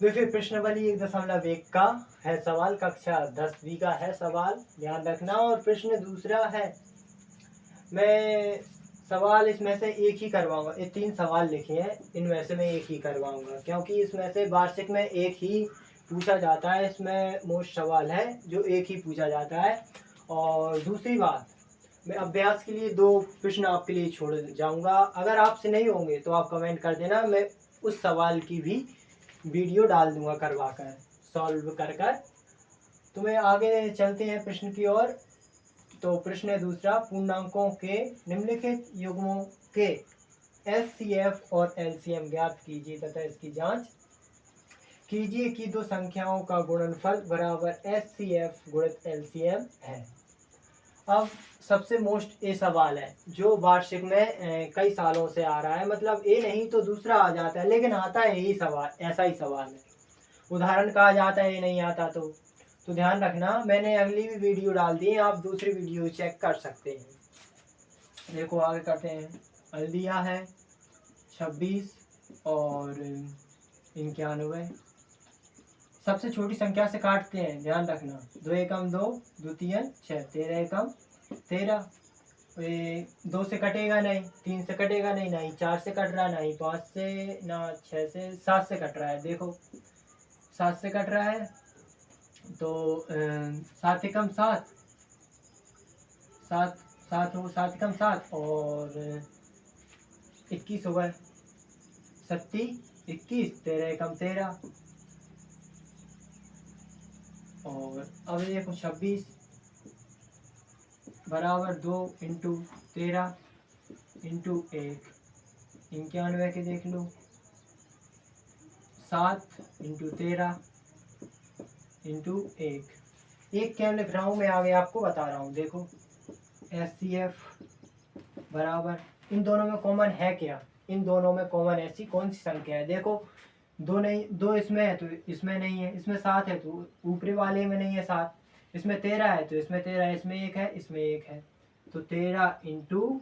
देखिए प्रश्नावली 1.1 का है सवाल, कक्षा 10वीं का है सवाल, ध्यान रखना। और प्रश्न दूसरा है, मैं सवाल इसमें से एक ही करवाऊंगा। ये 3 सवाल लिखे हैं, इनमें से मैं एक ही करवाऊंगा क्योंकि इसमें से वार्षिक में एक ही पूछा जाता है। इसमें मोस्ट सवाल है जो एक ही पूछा जाता है। और दूसरी बात, मैं अभ्यास के लिए 2 प्रश्न आपके लिए छोड़ जाऊंगा। अगर आपसे नहीं होंगे तो आप कमेंट कर देना, मैं उस सवाल की भी वीडियो डाल दूंगा करवा कर, सॉल्व कर कर। तो मैं आगे चलते हैं प्रश्न की ओर। तो प्रश्न है दूसरा, पूर्णांकों के निम्नलिखित युग्मों के एचसीएफ और एलसीएम ज्ञात कीजिए तथा इसकी जांच कीजिए कि दो संख्याओं का गुणनफल बराबर एचसीएफ गुणित एलसीएम है। अब सबसे मोस्ट ए सवाल है जो वार्षिक में कई सालों से आ रहा है, मतलब ए नहीं तो दूसरा आ जाता है, लेकिन आता है यही सवाल, ऐसा ही सवाल है। उदाहरण कहा जाता है, ये नहीं आता तो ध्यान रखना। मैंने अगली भी वीडियो डाल दी है, आप दूसरी वीडियो चेक कर सकते हैं। देखो आगे करते हैं। हल्दिया है 26 और 91। सबसे छोटी संख्या से काटते हैं, ध्यान रखना। 2 एकम 2, 2 तीन 6, 13 एकम 13। 2 से कटेगा नहीं, 3 से कटेगा नहीं, नहीं 4 से कट रहा है, नहीं 5 से, ना 6 से, 7 से कट रहा है। देखो 7 से कट रहा है तो 7 एकम 7, 7 7 हो, 7 एकम 7 और 21 हो गए, 7 21, 13 एकम 13। और अब देखो 26 बराबर 2 इंटू 13 इंटू 1, 91 के देख लो। 7 इंटू 13 इंटू 1 क्या लिख रहा हूँ मैं, आगे आपको बता रहा हूँ। देखो एचसीएफ बराबर, इन दोनों में कॉमन है क्या, इन दोनों में कॉमन ऐसी कौन सी संख्या है। देखो 2 नहीं, 2 इसमें है तो इसमें नहीं है, इसमें 7 है तो ऊपरी वाले में नहीं है 7, इसमें 13 है तो इसमें 13, इसमें 1 है, इसमें 1 है। तो 13 इंटू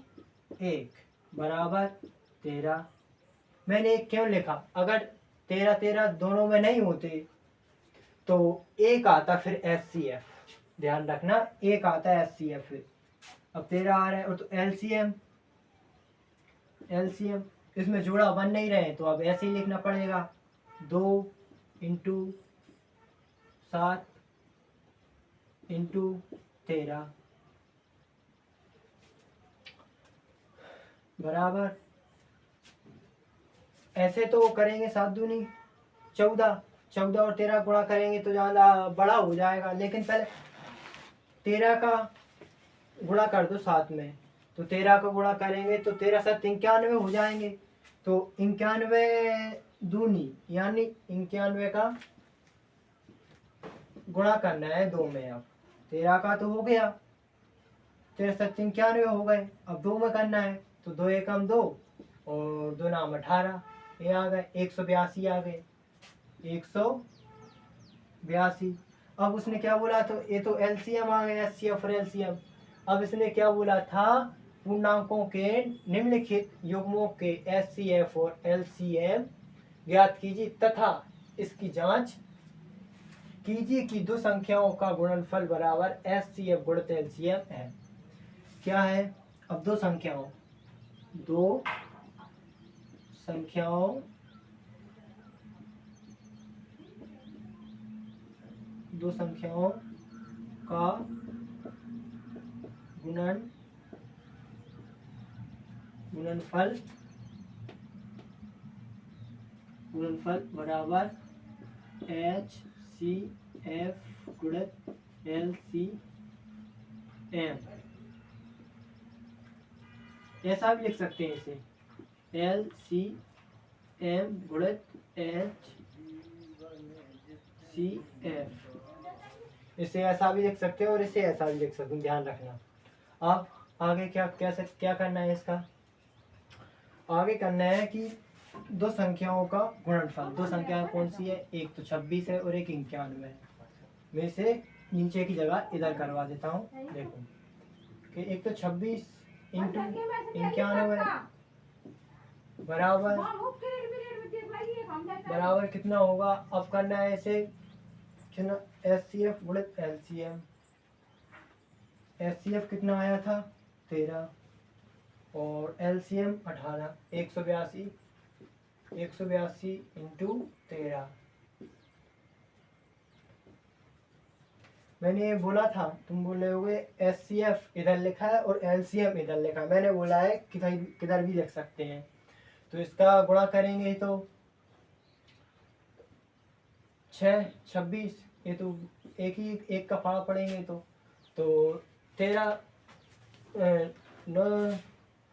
1 बराबर 13। मैंने 1 क्यों लिखा, अगर 13 13 दोनों में नहीं होते तो 1 आता फिर एचसीएफ, ध्यान रखना 1 आता है एचसीएफ। अब 13 आ रहा है, और तो एलसीएम, एलसीएम इसमें जोड़ा बन नहीं रहे तो अब ऐसे ही लिखना पड़ेगा। 2 इंटू 7 इंटू 13 बराबर, ऐसे तो करेंगे 7 दूनी 14, 14 और 13 गुणा करेंगे तो ज़्यादा बड़ा हो जाएगा, लेकिन पहले 13 का गुणा कर दो 7 में, तो 13 का गुणा करेंगे तो 13 7 91 हो जाएंगे। तो 91 दूनी यानी 91 का गुणा करना है 2 में। अब 13 का तो हो गया, 13 7 91 हो गए। अब 2 में करना है तो 2 एकम 2 और 2 नाम 18, ये आ गए 182 आ गए, 182। अब उसने क्या बोला, तो ये तो एलसीएम आ गया, एचसीएफ और एलसीएम। अब इसने क्या बोला था, पूर्णांकों के निम्नलिखित युग्मों के एचसीएफ और एलसीएम ज्ञात कीजिए तथा इसकी जांच कीजिए कि दो संख्याओं का गुणनफल बराबर एचसीएफ गुणित एलसीएम है। क्या है, अब दो संख्याओं का गुणनफल बराबर एच सी एफ गुणित एल सी एम, ऐसा भी लिख सकते हैं इसे, एल सी एम गुणित एच सी एफ। इसे ऐसा भी लिख सकते हैं और इसे ऐसा भी लिख सकते हैं, ध्यान रखना। अब आगे क्या करना है, इसका आगे करना है कि दो संख्याओं का गुणनफल, दो संख्याएं कौन सी है, एक तो 26 है और एक 91 है। मैं इसे नीचे की जगह इधर करवा देता हूँ। देखो कि एक तो 26 इंटू 91 बराबर बराबर कितना होगा, अब करना है इसे HCF गुणित LCM। HCF कितना आया था 13 और LCM 18, 182 इंटू 13। मैंने ये बोला था, तुम बोल रहे होगे HCF इधर लिखा है और LCM इधर लिखा है, मैंने बोला है किधर किधर भी लिख सकते हैं। तो इसका गुणा करेंगे तो 6 26, ये तो एक का फाड़ा पड़ेंगे तो 13 9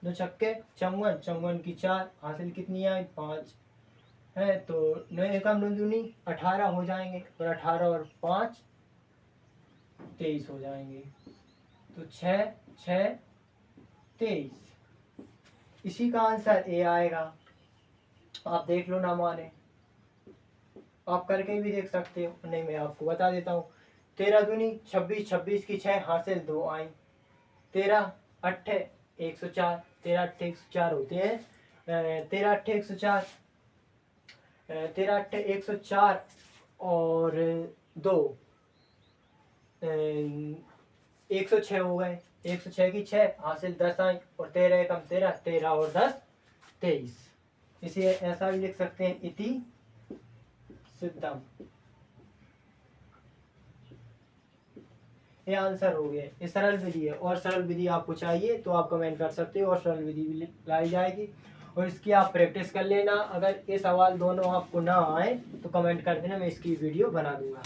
9 छक्के 54, 54 की 4 हासिल कितनी आई 5 है, तो 9 एकम 9 दूनी 18 हो जाएंगे और 18 और 5 23 हो जाएंगे। तो 6 6 23, इसी का आंसर ए आएगा। आप देख लो ना माने, आप करके भी देख सकते हो, नहीं मैं आपको बता देता हूँ। 13 दूनी 26, 26 की 6 हासिल 2 आई, 13 अट्ठे 104, 13 अट्ठे 104 होते हैं, 13 अट्ठे 104, 13 अट्ठे 104 और 2 106 हो गए, 106 की 6 हासिल 10 आई और 13 एकम 13, 13 और 10 23। इसे ऐसा भी लिख सकते हैं, इति सिद्धम। ये आंसर हो गया। ये सरल विधि है, और सरल विधि आपको चाहिए तो आप कमेंट कर सकते हो और सरल विधि भी लाई जाएगी और इसकी आप प्रैक्टिस कर लेना। अगर ये सवाल दोनों आपको ना आए तो कमेंट कर देना, मैं इसकी वीडियो बना दूंगा।